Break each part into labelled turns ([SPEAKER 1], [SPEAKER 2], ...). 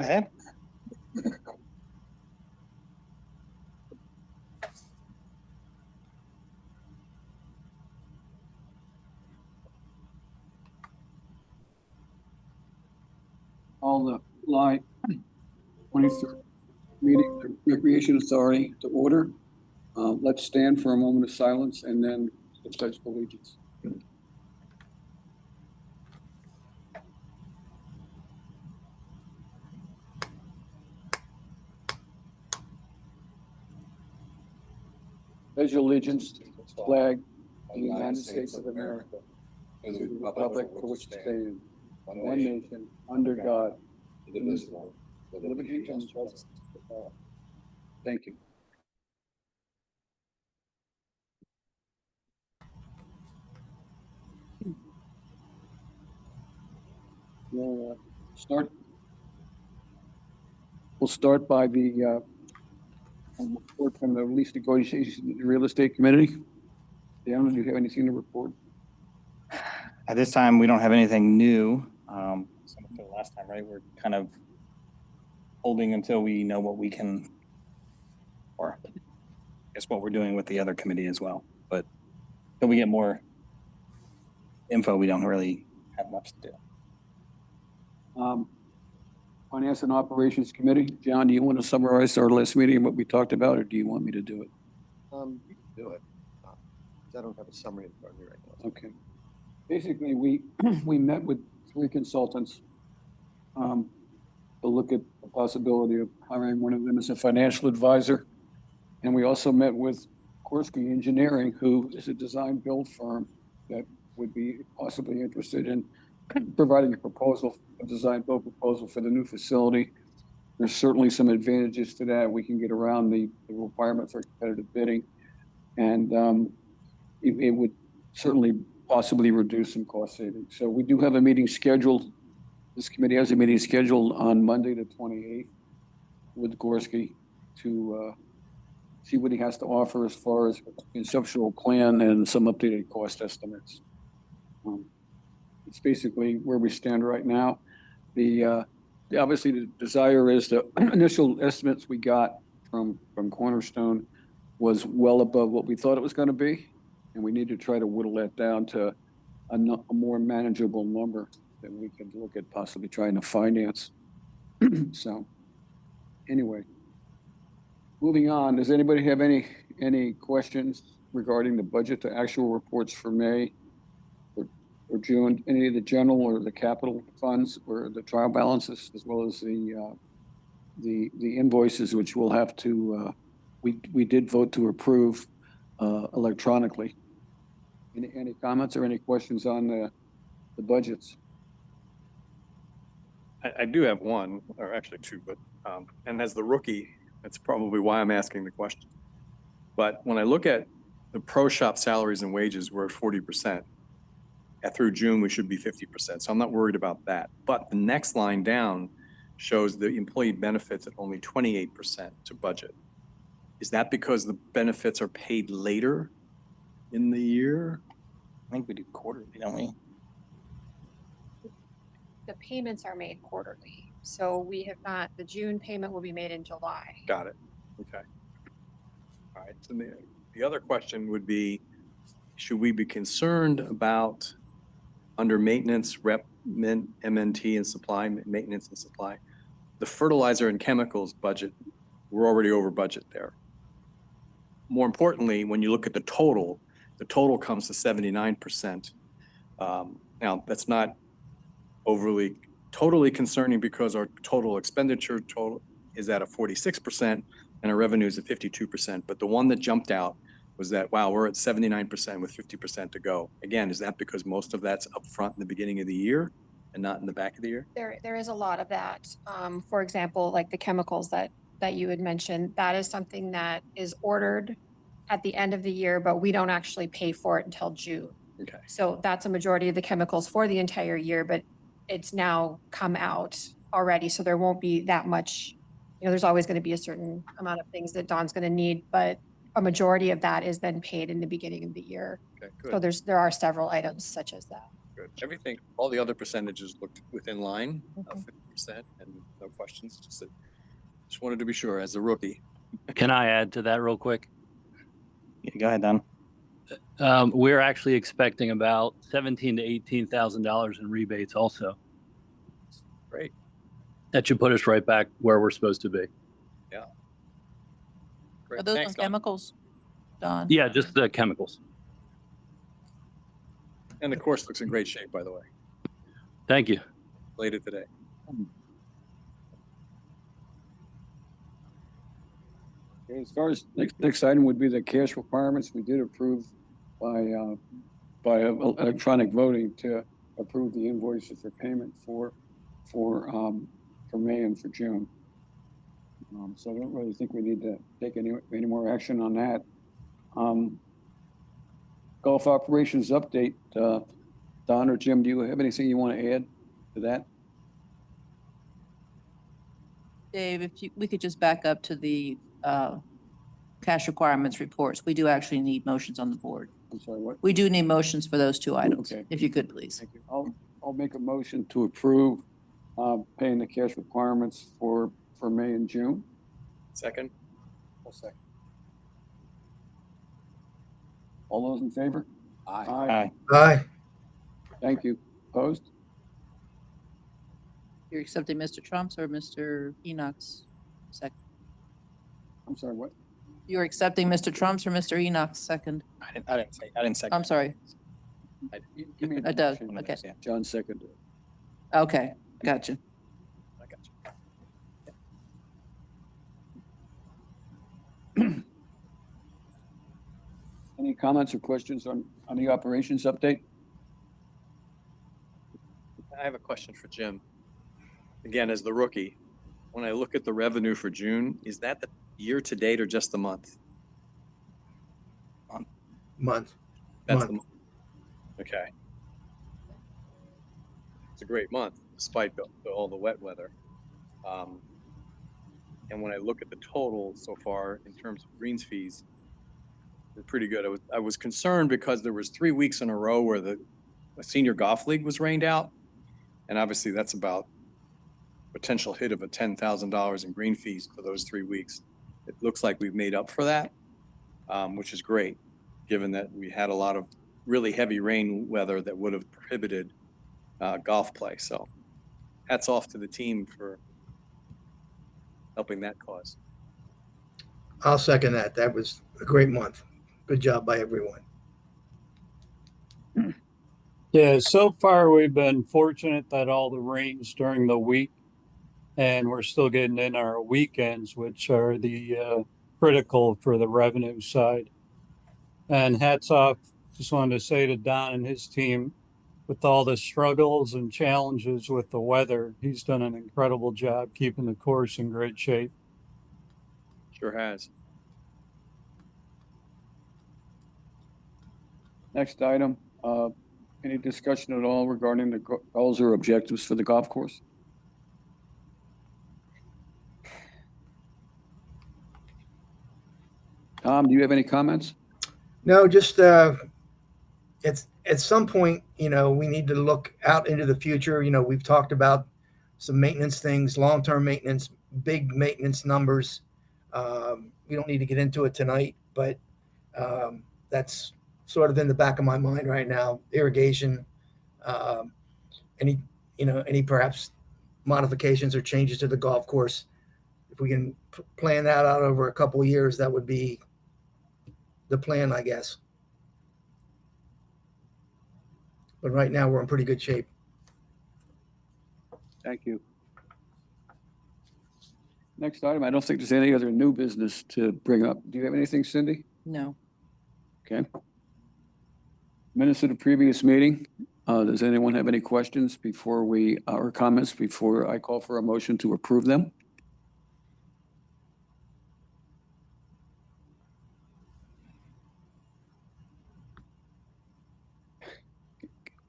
[SPEAKER 1] ahead.
[SPEAKER 2] Call the July 23rd meeting of the Recreation Authority to order. Let's stand for a moment of silence and then the Pledge of Allegiance. Pledge allegiance to the flag of the United States of America and to the republic for which it stands, one nation, under God, indivisible, with liberty and justice for all. Thank you. We'll start by the report from the Lease Negotiation Real Estate Committee. Dan, do you have anything to report?
[SPEAKER 1] At this time, we don't have anything new. Similar to the last time, right? We're kind of holding until we know what we can, or I guess what we're doing with the other committee as well. But until we get more info, we don't really have much to do.
[SPEAKER 2] Finance and Operations Committee. John, do you want to summarize our last meeting and what we talked about, or do you want me to do it?
[SPEAKER 3] You can do it. I don't have a summary in front of me right now.
[SPEAKER 2] Okay. Basically, we met with 3 consultants to look at the possibility of hiring one of them as a financial advisor. And we also met with Korsky Engineering, who is a design build firm that would be possibly interested in providing a proposal, a design build proposal for the new facility. There's certainly some advantages to that. We can get around the requirement for competitive bidding, and it would certainly possibly reduce some cost savings. So we do have a meeting scheduled. This committee has a meeting scheduled on Monday the 28th with Korsky to see what he has to offer as far as conceptual plan and some updated cost estimates. It's basically where we stand right now. Obviously the desire is the initial estimates we got from Cornerstone was well above what we thought it was going to be, and we need to try to whittle that down to a more manageable number that we could look at possibly trying to finance. So anyway, moving on, does anybody have any questions regarding the budget to actual reports for May or June, any of the general or the capital funds or the trial balances, as well as the invoices, which we'll have to, we did vote to approve electronically. Any comments or any questions on the budgets?
[SPEAKER 4] I do have one, or actually 2, but and as the rookie, that's probably why I'm asking the question. But when I look at the pro shop salaries and wages, we're at 40%. Through June, we should be 50%. So I'm not worried about that. But the next line down shows the employee benefits at only 28% to budget. Is that because the benefits are paid later in the year?
[SPEAKER 1] I think we do quarterly, don't we?
[SPEAKER 5] The payments are made quarterly. So we have not, the June payment will be made in July.
[SPEAKER 4] Got it. Okay. All right. So the other question would be, should we be concerned about under maintenance, MNT and supply, maintenance and supply, the fertilizer and chemicals budget, we're already over budget there. More importantly, when you look at the total comes to 79%. Now, that's not totally concerning because our total expenditure is at a 46% and our revenue is at 52%. But the one that jumped out was that, wow, we're at 79% with 50% to go. Again, is that because most of that's up front in the beginning of the year and not in the back of the year?
[SPEAKER 5] There is a lot of that. For example, like the chemicals that you had mentioned, that is something that is ordered at the end of the year, but we don't actually pay for it until June.
[SPEAKER 4] Okay.
[SPEAKER 5] So that's a majority of the chemicals for the entire year, but it's now come out already. So there won't be that much, there's always going to be a certain amount of things that Don's going to need, but a majority of that is then paid in the beginning of the year.
[SPEAKER 4] Okay, good.
[SPEAKER 5] So there are several items such as that.
[SPEAKER 4] Good. Everything, all the other percentages looked within line, 40% and no questions. Just wanted to be sure as a rookie.
[SPEAKER 6] Can I add to that real quick?
[SPEAKER 1] Yeah, go ahead, Don.
[SPEAKER 6] We're actually expecting about $17,000 to $18,000 in rebates also.
[SPEAKER 4] Great.
[SPEAKER 6] That should put us right back where we're supposed to be.
[SPEAKER 4] Great.
[SPEAKER 7] Are those
[SPEAKER 4] Thanks,
[SPEAKER 7] on
[SPEAKER 4] Don.
[SPEAKER 7] chemicals, Don?
[SPEAKER 6] Yeah, just the chemicals.
[SPEAKER 4] And the course looks in great shape, by the way.
[SPEAKER 6] Thank you.
[SPEAKER 4] Later today.
[SPEAKER 2] Okay, as far as next item would be the cash requirements, we did approve by electronic voting to approve the invoices for payment for May and for June. So I don't really think we need to take any more action on that. Golf operations update, Don or Jim, do you have anything you want to add to that?
[SPEAKER 7] Dave, we could just back up to the cash requirements reports. We do actually need motions on the board.
[SPEAKER 2] I'm sorry, what?
[SPEAKER 7] We do need motions for those two items,
[SPEAKER 2] Okay.
[SPEAKER 7] if you could, please.
[SPEAKER 2] Thank you. I'll make a motion to approve paying the cash requirements for May and June.
[SPEAKER 4] Second?
[SPEAKER 3] I'll second.
[SPEAKER 2] All those in favor?
[SPEAKER 1] Aye.
[SPEAKER 3] Aye.
[SPEAKER 2] Thank you. Opposed?
[SPEAKER 7] You're accepting Mr. Trump's or Mr. Enoch's second?
[SPEAKER 2] I'm sorry, what?
[SPEAKER 7] You're accepting Mr. Trump's or Mr. Enoch's second?
[SPEAKER 1] I didn't second.
[SPEAKER 7] I'm sorry.
[SPEAKER 2] You made the
[SPEAKER 7] Doug,
[SPEAKER 2] motion.
[SPEAKER 7] okay.
[SPEAKER 1] Yeah.
[SPEAKER 2] John seconded.
[SPEAKER 7] Okay, gotcha.
[SPEAKER 4] I got you.
[SPEAKER 2] Any comments or questions on the operations update?
[SPEAKER 4] I have a question for Jim. Again, as the rookie, when I look at the revenue for June, is that the year to date or just the month?
[SPEAKER 3] Month.
[SPEAKER 4] That's the month. Okay. It's a great month despite all the wet weather. And when I look at the total so far in terms of greens fees, we're pretty good. I was concerned because there was 3 weeks in a row where the senior golf league was rained out. And obviously that's about potential hit of a $10,000 in green fees for those 3 weeks. It looks like we've made up for that, which is great, given that we had a lot of really heavy rain weather that would have prohibited golf play. So hats off to the team for helping that cause.
[SPEAKER 3] I'll second that. That was a great month. Good job by everyone.
[SPEAKER 8] Yeah, so far we've been fortunate that all the rains during the week, and we're still getting in our weekends, which are the critical for the revenue side. And hats off, just wanted to say to Don and his team, with all the struggles and challenges with the weather, he's done an incredible job keeping the course in great shape.
[SPEAKER 4] Sure has.
[SPEAKER 2] Next item, any discussion at all regarding the goals or objectives for the golf course? Tom, do you have any comments?
[SPEAKER 3] No, just it's at some point, we need to look out into the future. We've talked about some maintenance things, long-term maintenance, big maintenance numbers. We don't need to get into it tonight, but that's sort of in the back of my mind right now. Irrigation, any perhaps modifications or changes to the golf course. If we can plan that out over a couple of years, that would be the plan, I guess. But right now we're in pretty good shape.
[SPEAKER 2] Thank you. Next item, I don't think there's any other new business to bring up. Do you have anything, Cindy?
[SPEAKER 7] No.
[SPEAKER 2] Okay. Minutes of the previous meeting. Does anyone have any questions or comments before I call for a motion to approve them?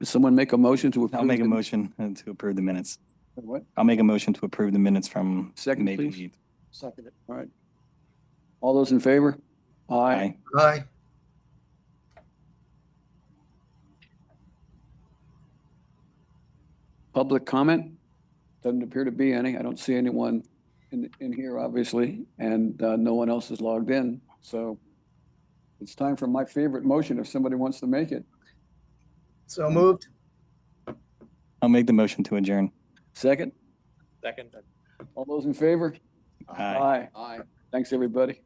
[SPEAKER 2] Does someone make a motion to approve?
[SPEAKER 1] I'll make a
[SPEAKER 2] them?
[SPEAKER 1] motion to approve the minutes.
[SPEAKER 2] What?
[SPEAKER 1] I'll make a motion to approve the minutes from
[SPEAKER 2] Second,
[SPEAKER 1] May
[SPEAKER 2] please.
[SPEAKER 1] 8th.
[SPEAKER 2] Second it. All right. All those in favor? Aye.
[SPEAKER 3] Aye.
[SPEAKER 2] Public comment? Doesn't appear to be any. I don't see anyone in here, obviously, and no one else is logged in. So it's time for my favorite motion if somebody wants to make it.
[SPEAKER 3] So moved.
[SPEAKER 1] I'll make the motion to adjourn.
[SPEAKER 2] Second,
[SPEAKER 4] Second.
[SPEAKER 2] all those in favor?
[SPEAKER 1] Aye.
[SPEAKER 2] Aye. Thanks, everybody.